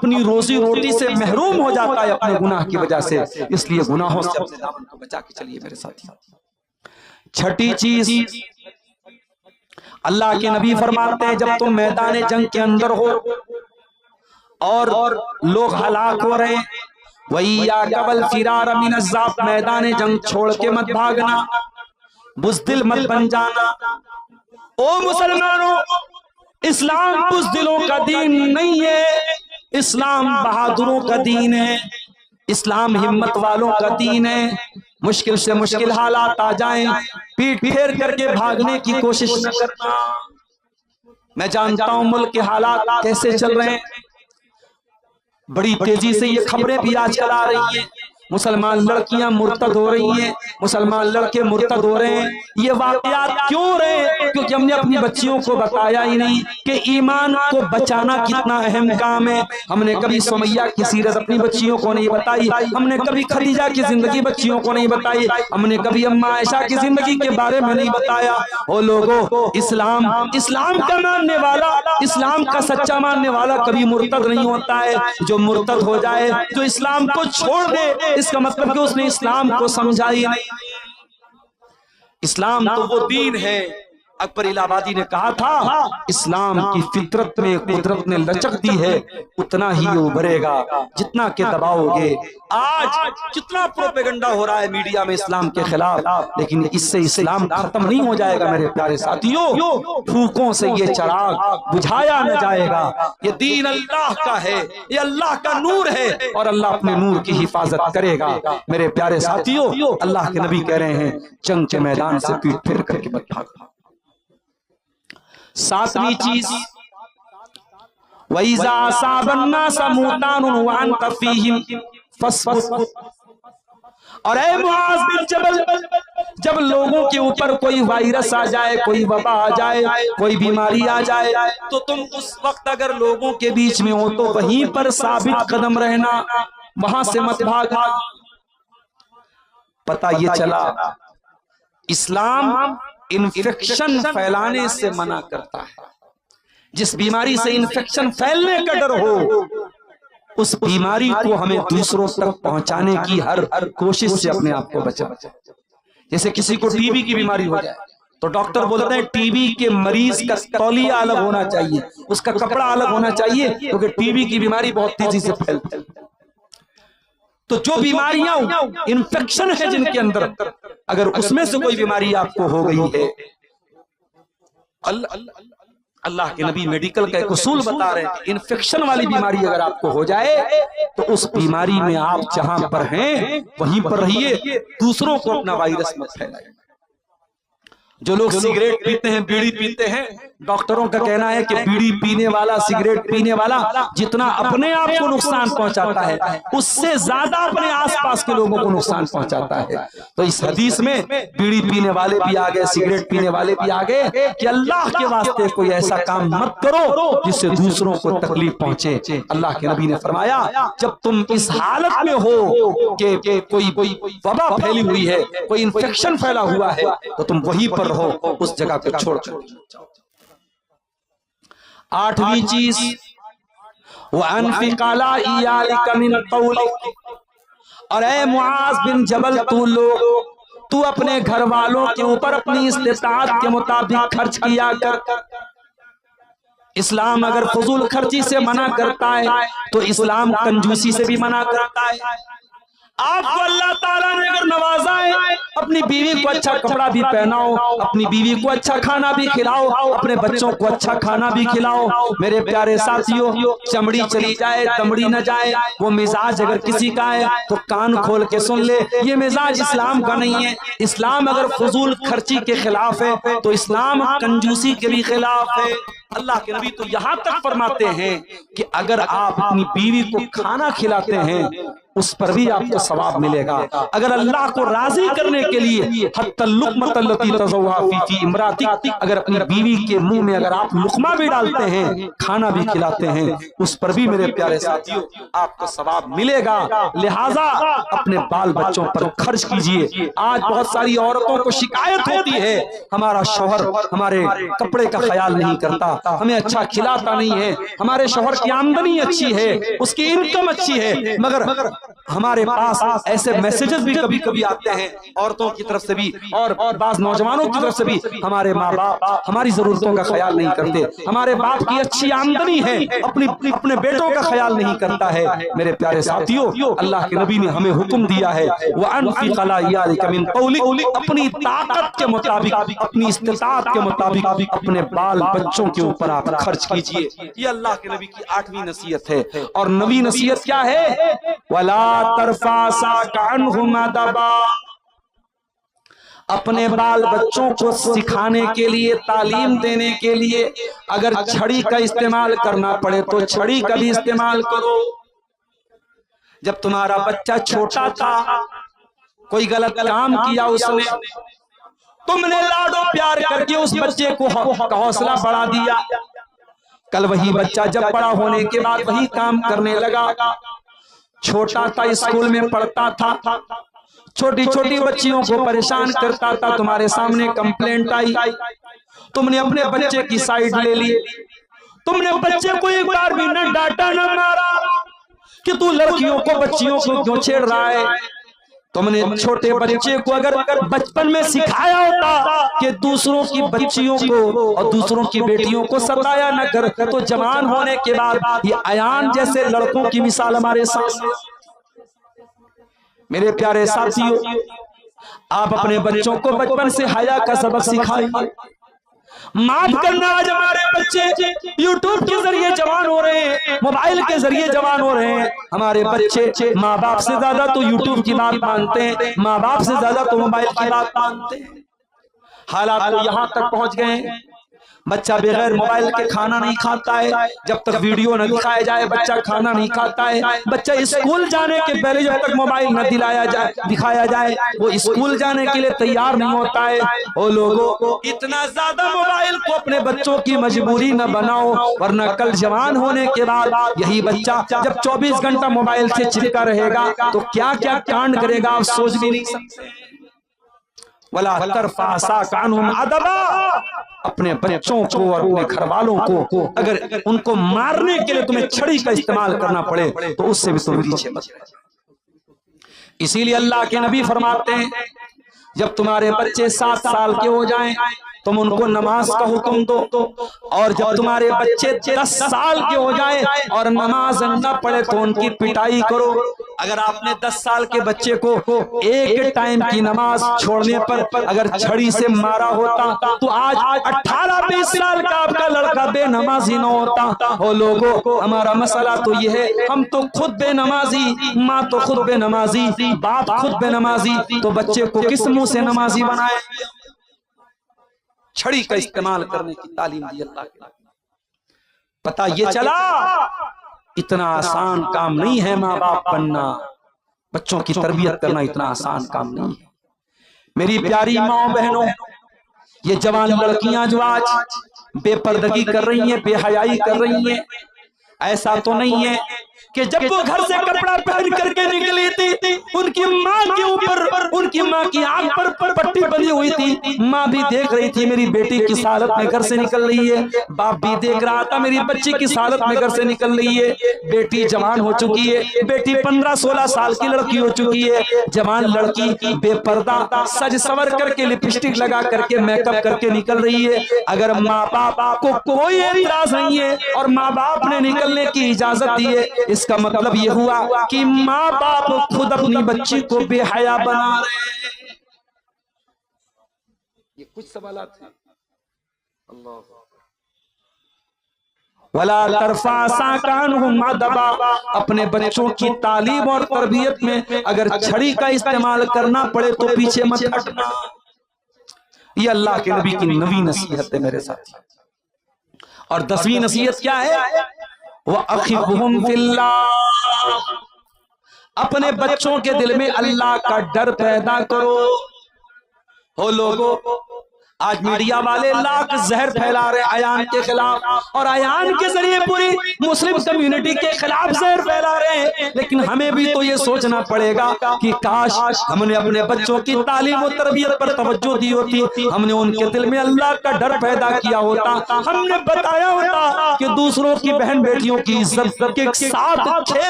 अपनी रोजी रोटी से महरूम हो जाता है अपने गुनाह की वजह से। इसलिए गुनाहों से अपने दामन को बचा के चलिए मेरे साथी। छठी चीज, अल्लाह के नबी फरमाते हैं जब तुम मैदान जंग के अंदर हो और लोग हलाक हो रहे हैं, वही या कबल फिरार मिन अज़्ज़ाब, मैदान जंग छोड़ के मत भागना, बुज़दिल मत बन जाना। ओ मुसलमानों, इस्लाम बुज़दिलों का दीन नहीं है, इस्लाम बहादुरों का दीन है, इस्लाम हिम्मत वालों का दीन है। मुश्किल से मुश्किल हालात आ जाएं, पीठ फेर करके भागने की कोशिश न करना। मैं जानता हूं मुल्क के हालात कैसे चल रहे हैं, बड़ी तेजी से ये खबरें भी आजकल आ रही हैं, मुसलमान लड़कियां मुर्तद हो रही हैं, मुसलमान लड़के मुर्तद हो रहे हैं। ये वाकयात क्यों हो रहे हैं? क्योंकि हमने अपनी बच्चियों को बताया ही नहीं कि ईमान को बचाना कितना अहम काम है। हमने कभी सुमैया की सीरत अपनी बच्चियों को नहीं बताई, हमने कभी खदीजा की जिंदगी बच्चियों को नहीं बताई, हमने कभी अम्मा आयशा की जिंदगी के बारे में नहीं बताया। ओ लोगों, इस्लाम का मानने वाला, इस्लाम का सच्चा मानने वाला कभी मुर्तद नहीं होता है। जो मुर्तद हो जाए, जो इस्लाम को छोड़ दे, इसका मतलब कि उसने इस्लाम को समझा ही नहीं। इस्लाम तो वो दीन है, अकबर इलाहाबादी ने कहा था, इस्लाम की फितरत में कुदरत ने लचक दी है, उतना ही उभरेगा जितना के दबाओगे। आज कितना प्रोपेगेंडा हो रहा है मीडिया में इस्लाम के खिलाफ, लेकिन इससे इस्लाम खत्म नहीं हो जाएगा मेरे प्यारे साथियों। फूकों से ये चिराग बुझाया न जाएगा। ये दीन अल्लाह का है, ये अल्लाह का नूर है और अल्लाह अपने नूर की हिफाजत करेगा। मेरे प्यारे साथियों, अल्लाह के नबी कह रहे हैं जंग के मैदान से पीठ फेर करके मत भागो। सातवीं चीज, वइज़ा असाबन्ना समूतानुन व अंत फीहिम फस्बुत। और ऐ मुआज़ बिन जबल, जब लोगों के ऊपर कोई वायरस आ जाए, कोई वबा आ जाए, कोई बीमारी आ जाए, तो तुम उस वक्त अगर लोगों के बीच में हो तो वहीं पर साबित कदम रहना, वहां से मत भागना। पता ये चला इस्लाम इन्फेक्शन फैलाने से मना करता है। जिस बीमारी से इन्फेक्शन फैलने का डर हो, उस बीमारी को हमें दूसरों तक पहुंचाने की हर कोशिश से अपने आप को बचा। जैसे किसी को टीबी की बीमारी हो जाए तो डॉक्टर बोलते हैं टीबी के मरीज का तौलिया अलग होना चाहिए, उसका कपड़ा अलग होना चाहिए, क्योंकि टीबी की बीमारी बहुत तेजी से फैलती है। तो जो बीमारियां इन्फेक्शन है जिनके अंदर, अगर उसमें से कोई बीमारी आपको हो गई है, अल्लाह के नबी मेडिकल का एक उसूल बता रहे हैं, इन्फेक्शन वाली बीमारी अगर आपको हो जाए तो उस बीमारी में आप जहां पर हैं वहीं पर रहिए, दूसरों को अपना वायरस मत फैलाइए। जो लोग सिगरेट पीते हैं, बीड़ी पीते हैं, डॉक्टरों का कहना है कि बीड़ी पीने वाला, सिगरेट पीने वाला जितना अपने आप को नुकसान पहुंचाता है, उससे ज्यादा अपने आसपास के लोगों को नुकसान पहुंचाता है। तो इस हदीस में बीड़ी पीने वाले भी आ गए, सिगरेट पीने वाले भी आ गए कि अल्लाह के वास्ते कोई ऐसा काम मत करो जिससे दूसरों को तकलीफ पहुंचे। अल्लाह के नबी ने फरमाया, जब तुम इस हालत में हो कि कोई वबा फैली हुई है, कोई इंफेक्शन फैला हुआ है, तो तुम वहीं पर रहो, उस जगह को छोड़ कर। आठवीं चीज, और ऐ मुआज़ बिन जबल, तू अपने घर वालों के ऊपर अपनी इस्तिताअत के मुताबिक खर्च किया कर। इस्लाम अगर फजूल खर्ची से मना करता है तो इस्लाम कंजूसी से भी मना करता है। आपको अल्लाह ताला ने अगर नवाजा है, अपनी बीवी को अच्छा कपड़ा भी पहनाओ, अपनी बीवी को अच्छा खाना भी खिलाओ, अपने बच्चों को अच्छा खाना भी खिलाओ। मेरे प्यारे साथियों, चमड़ी चली जाए दमड़ी न जाए, वो मिजाज अगर किसी का है तो कान खोल के सुन ले, ये मिजाज इस्लाम का नहीं है। इस्लाम अगर फजूल खर्ची के खिलाफ है तो इस्लाम कंजूसी के भी खिलाफ है। अल्लाह के नबी तो यहाँ तक फरमाते हैं कि अगर आप अपनी बीवी को खाना खिलाते हैं उस पर भी आपको सवाब मिलेगा। अगर अल्लाह को राजी करने के लिए अगर अपनी बीवी के मुंह में अगर आप लुकमा भी डालते हैं, खाना भी खिलाते हैं, उस पर भी मेरे प्यारे साथियों आपको सवाब मिलेगा। लिहाजा अपने बाल बच्चों पर खर्च कीजिए। आज बहुत सारी औरतों को शिकायत होती है, हमारा शौहर हमारे कपड़े का ख्याल नहीं करता, हमें अच्छा खिलाता नहीं है, हमारे शौहर की आमदनी अच्छी है, उसकी इनकम अच्छी है, मगर हमारे पास ऐसे मैसेजेस भी कभी कभी आते हैं औरतों की तरफ से भी और बाज नौजवानों की तरफ से भी, हमारे माँ बाप हमारी जरूरतों का ख्याल नहीं करते, हमारे बाप की अच्छी आमदनी है, अपने बेटों का ख्याल नहीं करता है। मेरे प्यारे साथियों, अल्लाह के नबी ने हमें हुक्म दिया है अपनी ताकत के मुताबिक, अपनी इस्तिताअत के मुताबिक अपने बाल बच्चों के ऊपर आप खर्च कीजिए। ये अल्लाह के नबी की 8वीं नसीहत है। और 9वीं नसीहत क्या है? वला तरफासा कानहुमा दबा। अपने बाल बच्चों को सिखाने के लिए, तालीम देने के लिए अगर छड़ी का इस्तेमाल करना पड़े तो छड़ी का भी इस्तेमाल करो। जब तुम्हारा बच्चा छोटा था, कोई गलत काम किया उसने, तुमने लाडो प्यार करके उस बच्चे को हौसला बढ़ा दिया। कल वही बच्चा जब बड़ा होने के बाद वही काम करने लगा। छोटा था, स्कूल में पढ़ता था, छोटी छोटी बच्चियों को परेशान करता था, तुम्हारे सामने कंप्लेंट आई, तुमने अपने बच्चे की साइड ले ली, तुमने बच्चे को एक बार भी न डांटा न मारा कि तू लड़कियों को बच्चियों को क्यों छेड़ रहा है। तुमने छोटे बच्चे को अगर बचपन में सिखाया होता कि दूसरों की बच्चियों को और दूसरों की बेटियों को सताया न कर, तो जवान होने के बाद ये अयान जैसे लड़कों की मिसाल हमारे सामने। मेरे प्यारे साथियों, आप अपने बच्चों को बचपन से हया का सबक सिखाइए। माफ करना, आज हमारे बच्चे यूट्यूब के जरिए जवान हो रहे हैं, मोबाइल के जरिए जवान हो रहे हैं। हमारे बच्चे माँ बाप से ज्यादा तो यूट्यूब की बात मानते हैं, माँ बाप से ज्यादा तो मोबाइल की बात मानते हैं। हालात तो यहाँ तक पहुंच गए, बच्चा बगैर मोबाइल के खाना नहीं खाता है। जब तक वीडियो न दिखाया जाए बच्चा खाना नहीं खाता है। बच्चा स्कूल जाने के पहले जब तक मोबाइल न दिखाया जाए वो स्कूल जाने के लिए तैयार नहीं होता है। ओ लोगों, इतना ज्यादा मोबाइल को अपने बच्चों की मजबूरी न बनाओ, वरना कल जवान होने के बाद यही बच्चा जब 24 घंटा मोबाइल से चिपका रहेगा तो क्या क्या कांड करेगा आप सोच भी नहीं सकते। वला तरफासा कानहुम अदबा। अपने बच्चों को और अपने घर वालों को अगर उनको मारने के लिए तुम्हें छड़ी का इस्तेमाल करना पड़े तो उससे भी तुम पीछे मत रहो। इसीलिए अल्लाह के नबी फरमाते हैं, जब तुम्हारे बच्चे 7 साल के हो जाएं तुम उनको नमाज का हुक्म दो, और जब तुम्हारे बच्चे 10 साल के हो जाए और नमाज न पढ़े तो उनकी पिटाई करो। अगर आपने 10 साल के बच्चे को एक टाइम की नमाज छोड़ने पर अगर छड़ी से मारा होता तो आज 18-20 साल का आपका लड़का बेनमाजी न होता। हो लोगों, हमारा मसला तो ये है, हम तो खुद बेनमाजी, माँ तो खुद बेनमाजी, बाप खुद बेनमाजी, तो बच्चे को किस मुंह से नमाजी बनाए। छड़ी का इस्तेमाल करने की तालीम दी अल्लाह के। पता ये चला इतना आसान काम नहीं है माँ बाप बनना, बच्चों की तरबियत करना इतना आसान काम नहीं है। मेरी प्यारी माँ बहनों, ये जवान लड़कियां जो आज बेपर्दगी कर रही हैं, बेहयाई कर रही हैं, ऐसा तो नहीं है कि जब वो घर से कपड़ा पहन करके निकली थी उनकी माँ के ऊपर, उनकी माँ की आंख पर पट्टी बनी हुई थी। माँ भी देख रही थी मेरी बेटी किस हालत में घर से निकल रही है, बाप भी देख रहा था मेरी बच्ची किस हालत में घर से निकल रही है। बेटी जवान हो चुकी है, बेटी 15-16 साल की लड़की हो चुकी है। जवान लड़की बेपर्दा सज सवर करके लिपस्टिक लगा करके मेकअप करके निकल रही है। अगर माँ बाप को कोई एतराज नहीं है और माँ बाप ने निकलने की इजाजत दी है, इसका मतलब ये हुआ कि माँ बाप खुद अपनी बच्ची को बेहया बना रहे हैं। ये कुछ सवालात हैं। अल्लाह वला तरफासा कानहुम अदबा। अपने बच्चों की तालीम और तरबियत में अगर छड़ी का इस्तेमाल करना पड़े तो पीछे मत हटना। ये अल्लाह के नबी की 9वीं नसीहत है मेरे साथ। और 10वीं नसीहत क्या है? वह अखिबहुम फिल्लाह। अपने बच्चों के दिल में अल्लाह का डर पैदा करो। हो लोगों, आज मीडिया वाले लाख जहर फैला रहे अयान के खिलाफ और अयान के जरिए पूरी मुस्लिम कम्युनिटी के खिलाफ जहर फैला रहे हैं। लेकिन हमें भी तो ये सोचना पड़ेगा कि काश हमने अपने बच्चों की तालीम और तरबियत पर तवज्जो दी होती, हमने उनके दिल में अल्लाह का डर पैदा किया होता, हमने बताया होता कि दूसरों की बहन बेटियों की इज्जत के साथ खेल